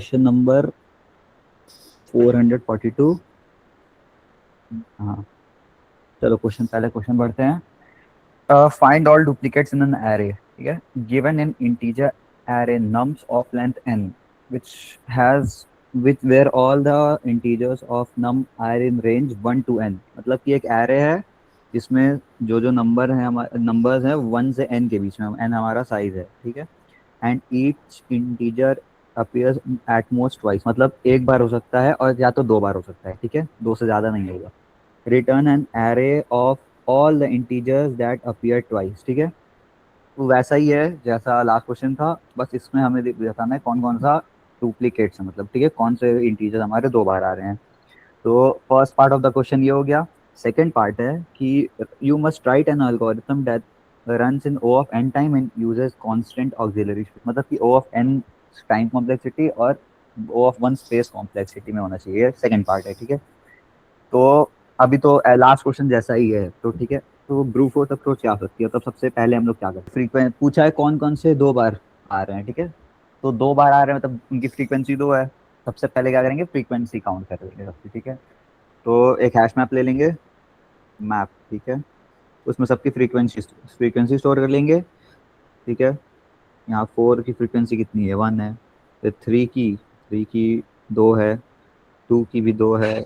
Question number 442। हाँ, चलो पहले क्वेश्चन पढ़ते हैं। Find all duplicates in an array. ठीक है, given an integer array nums of length n which has which where all the integers of num are in range 1 to n। मतलब कि एक एरे है जिसमें जो जो नंबर है हमारे नंबर्स हैं 1 से n के बीच में, n हमारा साइज है। ठीक है, and each integer appears at most twice. मतलब एक बार हो सकता है और या तो दो बार हो सकता है। ठीक है, दो से ज्यादा नहीं होगा। Return an array of all the integers that appear twice. ठीक है, तो वैसा ही है जैसा लास्ट क्वेश्चन था, बस इसमें हमें बताना है कौन कौन सा डुप्लीकेट्स है, मतलब ठीक है कौन से इंटीजर हमारे दो बार आ रहे हैं। तो first part of the question ये हो गया। सेकंड पार्ट है कि you must write an algorithm that runs in O of n time and uses constant auxiliary space। मतलब कि O of n time complexity और O of 1 स्पेस कॉम्प्लेक्सिटी में होना चाहिए। सेकंड पार्ट है। ठीक है, तो अभी तो लास्ट क्वेश्चन जैसा ही है। तो ठीक है, तो ब्रूट फोर्स अप्रोच क्या हो सकती है। तो सबसे पहले हम लोग क्या करते हैं, फ्रीक्वेंसी पूछा है कौन कौन से दो बार आ रहे हैं। ठीक है, तो दो बार आ रहे हैं मतलब उनकी फ्रीक्वेंसी दो है। सबसे पहले क्या करेंगे, फ्रीक्वेंसी काउंट कर लेंगे सबसे। ठीक है, तो एक हैश मैप ले लेंगे, मैप। ठीक है, उसमें सबकी फ्रीक्वेंसी स्टोर कर लेंगे। ठीक है, यहाँ 4 की फ्रीक्वेंसी कितनी है, 1 है। फिर 3 की दो है, 2 की भी दो है,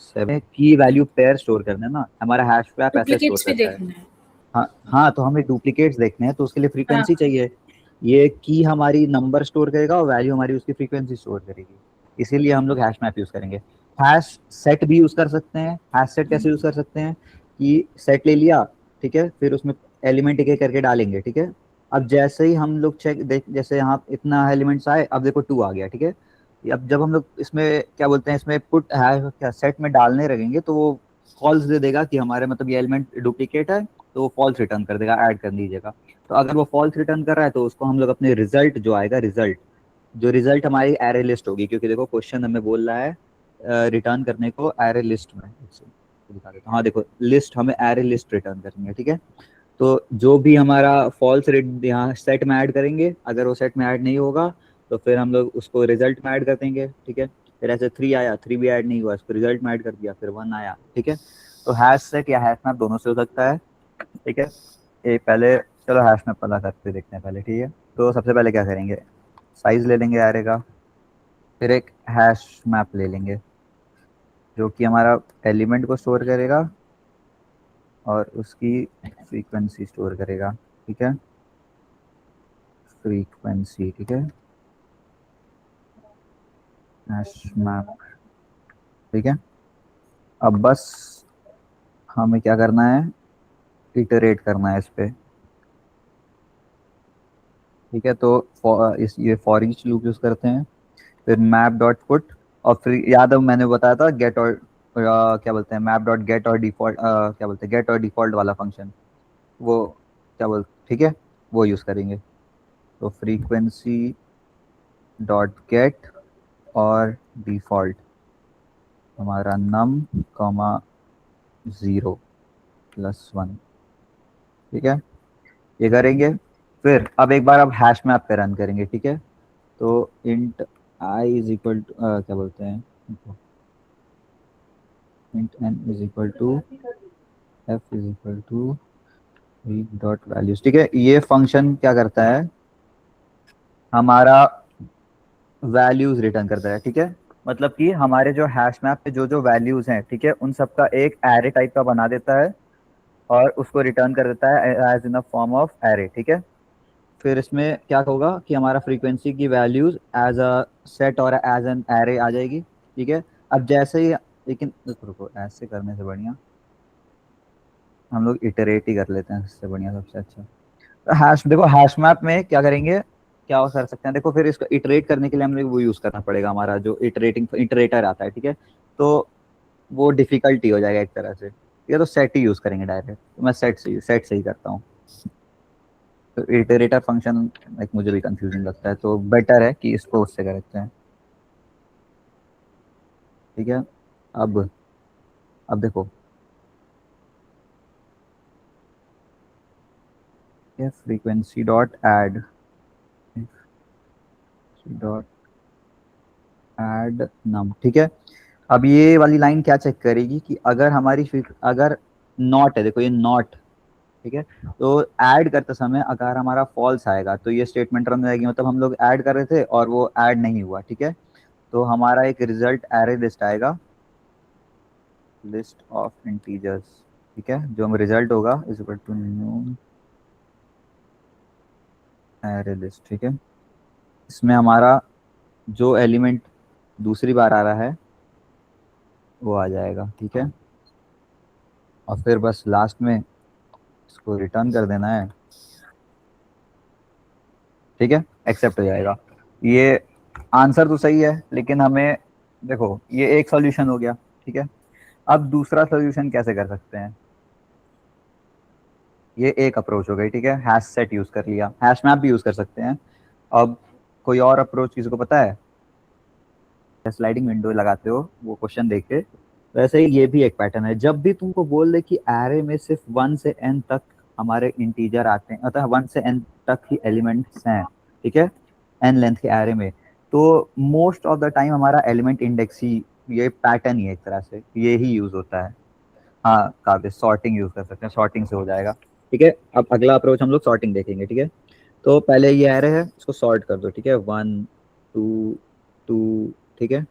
7 की वैल्यू पेयर स्टोर करना है ना, हमारा हैश मैप ऐसे स्टोर डुप्लीकेट्स भी करता है। देखना है। हाँ हाँ, तो हमें डुप्लीकेट्स देखने हैं तो उसके लिए हाँ। फ्रीक्वेंसी चाहिए। ये की हमारी नंबर स्टोर करेगा और वैल्यू हमारी उसकी फ्रीक्वेंसी स्टोर करेगी, इसीलिए हम लोग हैश मैप यूज करेंगे। हैश सेट भी यूज कर सकते हैं। हैश सेट कैसे यूज कर सकते हैं कि सेट ले लिया, ठीक है, फिर उसमें एलिमेंट एक एक करके डालेंगे। ठीक है, अब जैसे ही हम लोग चेक देख, जैसे यहाँ इतना एलिमेंट्स आए, अब देखो 2 आ गया। ठीक है, अब जब हम लोग इसमें क्या बोलते हैं, इसमें पुट है क्या सेट में डालने लगेंगे तो वो फॉल्स दे देगा कि हमारे मतलब ये एलिमेंट डुप्लीकेट है, तो वो फॉल्स रिटर्न कर देगा, ऐड कर दीजिएगा। तो अगर वो फॉल्स रिटर्न कर रहा है तो उसको हम लोग अपने रिजल्ट जो आएगा, जो रिजल्ट हमारी एरे लिस्ट होगी, क्योंकि देखो क्वेश्चन हमें बोल रहा है रिटर्न करने को एरे लिस्ट में। दिखा देता हूँ। हाँ देखो, लिस्ट, हमें एरे लिस्ट रिटर्न करनी है। ठीक है, तो जो भी हमारा फॉल्स रेट यहाँ सेट में ऐड करेंगे, अगर वो सेट में ऐड नहीं होगा तो फिर हम लोग उसको रिजल्ट में ऐड कर देंगे। ठीक है, फिर ऐसे 3 आया, 3 भी ऐड नहीं हुआ, इसको रिजल्ट में ऐड कर दिया, फिर 1 आया। ठीक है, तो हैश सेट या हैश मैप दोनों से हो सकता है। ठीक है, ये पहले चलो हैश मैप पता करके देखते हैं पहले। ठीक है, तो सबसे पहले क्या करेंगे, साइज ले लेंगे एरे का, फिर एक हैश मैप ले लेंगे जो कि हमारा एलिमेंट को स्टोर करेगा और उसकी फ्रीक्वेंसी स्टोर करेगा। ठीक है, फ्रीक्वेंसी। ठीक है, हैश मैप। ठीक है, अब बस हमें क्या करना है, इटरेट करना है इस पे। ठीक है, तो ये फॉर ईच लूप यूज करते हैं, फिर मैप डॉट पुट, और फिर याद है मैंने बताया था गेट और क्या बोलते हैं, मैप डॉट गेट और डिफॉल्ट, क्या बोलते हैं, गेट और डिफॉल्ट वाला फंक्शन, वो क्या बोलते, ठीक है, वो यूज करेंगे। तो फ्रीक्वेंसी डॉट गेट और डिफॉल्ट हमारा नम कॉमा 0 + 1। ठीक है, ये करेंगे। फिर अब एक बार अब हैश मैप पे रन करेंगे। ठीक है, तो int i is equal to क्या बोलते हैं, int n is equal to f is equal to read dot values. ठीक है, ये फंक्शन क्या करता है, हमारा वैल्यूज रिटर्न करता है। ठीक है, मतलब कि हमारे जो हैश मैप पे जो जो वैल्यूज हैं, ठीक है, उन सबका एक एरे टाइप का बना देता है और उसको रिटर्न कर देता है as in a form of array. ठीक है, फिर इसमें क्या होगा कि हमारा फ्रीक्वेंसी की वैल्यूज एज अ सेट और एज एन एरे आ जाएगी। ठीक है, अब जैसे ही, लेकिन रुको, ऐसे करने से बढ़िया हम लोग इटरेट ही कर लेते हैं, इससे बढ़िया सबसे अच्छा। तो हैश देखो, हैश मैप में क्या करेंगे, क्या कर सकते हैं, देखो फिर इसको इटरेट करने के लिए हमें वो यूज करना पड़ेगा, हमारा जो इटरेटर आता है। ठीक है, तो वो डिफिकल्टी हो जाएगा एक तरह से। ठीक है, तो सेट ही यूज करेंगे डायरेक्ट, तो मैं सेट से ही करता हूँ। तो इटरेटर फंक्शन एक मुझे भी कंफ्यूजिंग लगता है, तो बेटर है कि इसको उससे करते हैं। ठीक है, अब देखो, frequency dot add dot add num, ठीक है। अब ये वाली लाइन क्या चेक करेगी कि अगर अगर नॉट है, देखो ये नॉट, ठीक है, तो ऐड करते समय अगर हमारा फॉल्स आएगा तो ये स्टेटमेंट रन हो जाएगी, मतलब हम लोग ऐड कर रहे थे और वो ऐड नहीं हुआ, ठीक है। तो हमारा एक रिजल्ट एरे लिस्ट आएगा, लिस्ट ऑफ इंटीजर्स, ठीक है, जो हम रिजल्ट होगा is equal to new array list, ठीक है। इसमें हमारा जो एलिमेंट दूसरी बार आ रहा है वो आ जाएगा, ठीक है। और फिर बस लास्ट में इसको रिटर्न कर देना है, ठीक है, एक्सेप्ट हो जाएगा। ये आंसर तो सही है, लेकिन हमें देखो ये एक सॉल्यूशन हो गया, ठीक है। अब दूसरा सॉल्यूशन कैसे कर सकते हैं, ये एक अप्रोच हो गई, ठीक है, हैश सेट यूज कर लिया, हैश मैप भी यूज कर सकते हैं। अब कोई और अप्रोच किसी को पता है? स्लाइडिंग विंडो लगाते हो वो क्वेश्चन देख के, वैसे ही ये भी एक पैटर्न है। जब भी तुमको बोल दे कि एरे में सिर्फ 1 से n तक हमारे इंटीजर आते हैं, मतलब 1 से n तक ही एलिमेंट्स हैं, ठीक है, n लेंथ के एरे में, तो मोस्ट ऑफ द टाइम हमारा एलिमेंट इंडेक्स ही, ये पैटर्न ही एक तरह से ये ही यूज होता है। हाँ, काफी सॉर्टिंग यूज कर सकते हैं, सॉर्टिंग से हो जाएगा, ठीक है। अब अगला अप्रोच हम लोग सॉर्टिंग देखेंगे, ठीक है। तो पहले ये एरे है, इसको सॉर्ट कर दो, ठीक है, 1 2 2, ठीक है,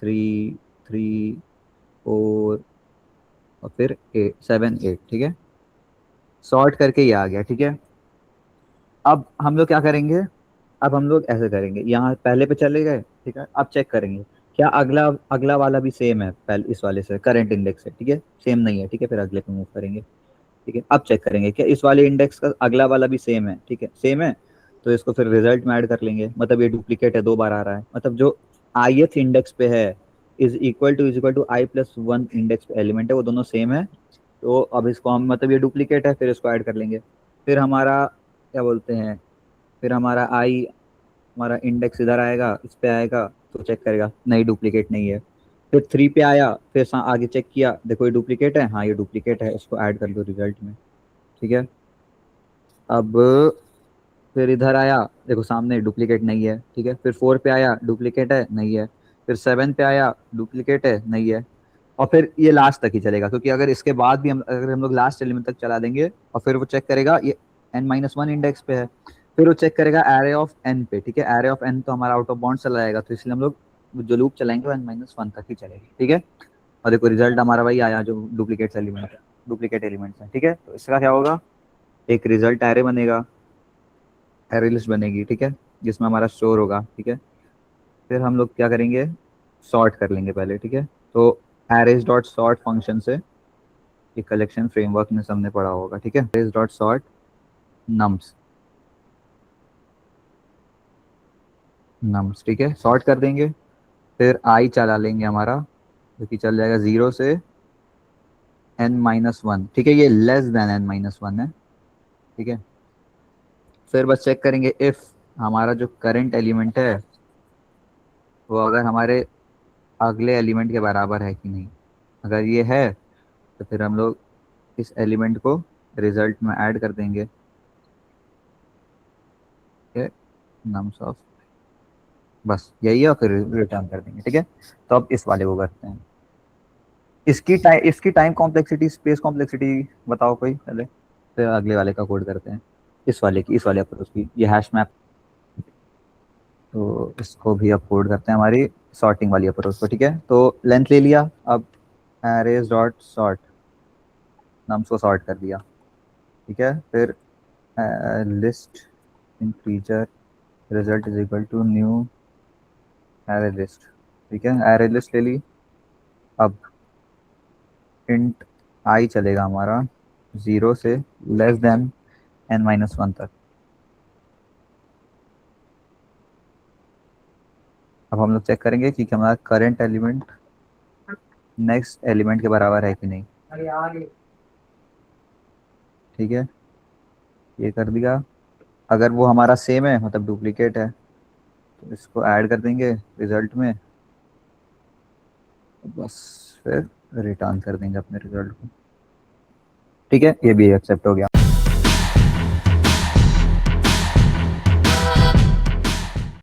3 3 4 और फिर 8 7 8, ठीक है, सॉर्ट करके ये आ गया, ठीक है। अब हम लोग क्या करेंगे, अब हम लोग ऐसे करेंगे, यहाँ पहले पे चले गए, ठीक है, अब चेक करेंगे क्या अगला अगला वाला भी सेम है पहले इस वाले से, करंट इंडेक्स है, ठीक है, सेम नहीं है, ठीक है, फिर अगले पे मूव करेंगे, ठीक है। अब चेक करेंगे क्या इस वाले इंडेक्स का अगला वाला भी सेम है, ठीक है, सेम है, तो इसको फिर रिजल्ट में ऐड कर लेंगे, मतलब ये डुप्लीकेट है, 2 बार आ रहा है, मतलब जो ith इंडेक्स पे है is equal to i+1 index पे एलिमेंट है, वो दोनों सेम है। तो अब इसको हम, मतलब ये डुप्लीकेट है, फिर इसको ऐड कर लेंगे। फिर हमारा क्या बोलते हैं, फिर हमारा आई, हमारा इंडेक्स इधर आएगा, इस पे आएगा, तो चेक करेगा नहीं डुप्लीकेट नहीं है। फिर 3 पे आया, फिर आगे चेक किया, देखो ये डुप्लीकेट है, हाँ ये डुप्लीकेट है, इसको ऐड कर दो रिजल्ट में, ठीक है। अब फिर इधर आया, देखो सामने डुप्लीकेट नहीं है, ठीक है। फिर 4 पे आया, डुप्लीकेट है नहीं है। फिर 7 पे आया, डुप्लीकेट है नहीं है। और फिर ये लास्ट तक ही चलेगा, क्योंकि अगर इसके बाद भी अगर हम लोग लास्ट एलिमेंट तक चला देंगे और फिर वो चेक करेगा ये n-1 इंडेक्स पे है, फिर वो चेक करेगा एरे ऑफ n पे, ठीक है, एरे ऑफ n तो हमारा आउट ऑफ बाउंड चला जाएगा, तो इसलिए हम लोग जो लूप चलाएंगे वो n-1 तक ही चलेगी, ठीक है। और देखो रिजल्ट हमारा वही आया जो डुप्लीकेट एलिमेंट है, डुप्लीकेट एलिमेंट्स है, ठीक है। तो इसका क्या होगा, एक रिजल्ट एरे बनेगा, एरे लिस्ट बनेगी, ठीक है, जिसमें हमारा स्टोर होगा, ठीक है। फिर हम लोग क्या करेंगे, सॉर्ट कर लेंगे पहले, ठीक है। तो एरेज डॉट सॉर्ट फंक्शन से, ये कलेक्शन फ्रेमवर्क में सबने पढ़ा होगा, ठीक है, arrays dot sort nums, nums, ठीक है, सॉर्ट कर देंगे। फिर आई चला लेंगे हमारा, जो कि चल जाएगा 0 से n-1, ठीक है, ये लेस देन n-1 है, ठीक है। फिर बस चेक करेंगे इफ हमारा जो करंट एलिमेंट है वो अगर हमारे अगले एलिमेंट के बराबर है कि नहीं। अगर ये है तो फिर हम लोग इस एलिमेंट को रिजल्ट में ऐड कर देंगे, ठीक है, नम्स ऑफ, बस यही है, और फिर रिटर्न कर देंगे, ठीक है। तो अब इस वाले को करते हैं, इसकी टाइम कॉम्प्लेक्सिटी, स्पेस कॉम्प्लेक्सिटी बताओ कोई पहले, फिर अगले वाले का कोड करते हैं, इस वाले अप्रोच की, ये हैश मैप, तो इसको भी अब कोड करते हैं हमारी सॉर्टिंग वाली अप्रोच को, ठीक है। तो लेंथ ले लिया, अब एरेज डॉट सॉर्ट नम्स को सॉर्ट कर दिया, ठीक है। फिर list integer result is equal to new array list, ठीक है, एरे लिस्ट ले ली। अब इंट आई चलेगा हमारा 0 से n-1 तक। अब हम लोग चेक करेंगे कि हमारा करंट एलिमेंट नेक्स्ट एलिमेंट के बराबर है कि नहीं, ठीक है, ये कर दिया। अगर वो हमारा सेम है, मतलब डुप्लीकेट है, तो इसको ऐड कर देंगे रिजल्ट में, बस फिर रिटर्न कर देंगे अपने रिजल्ट को, ठीक है, ये भी एक्सेप्ट हो गया।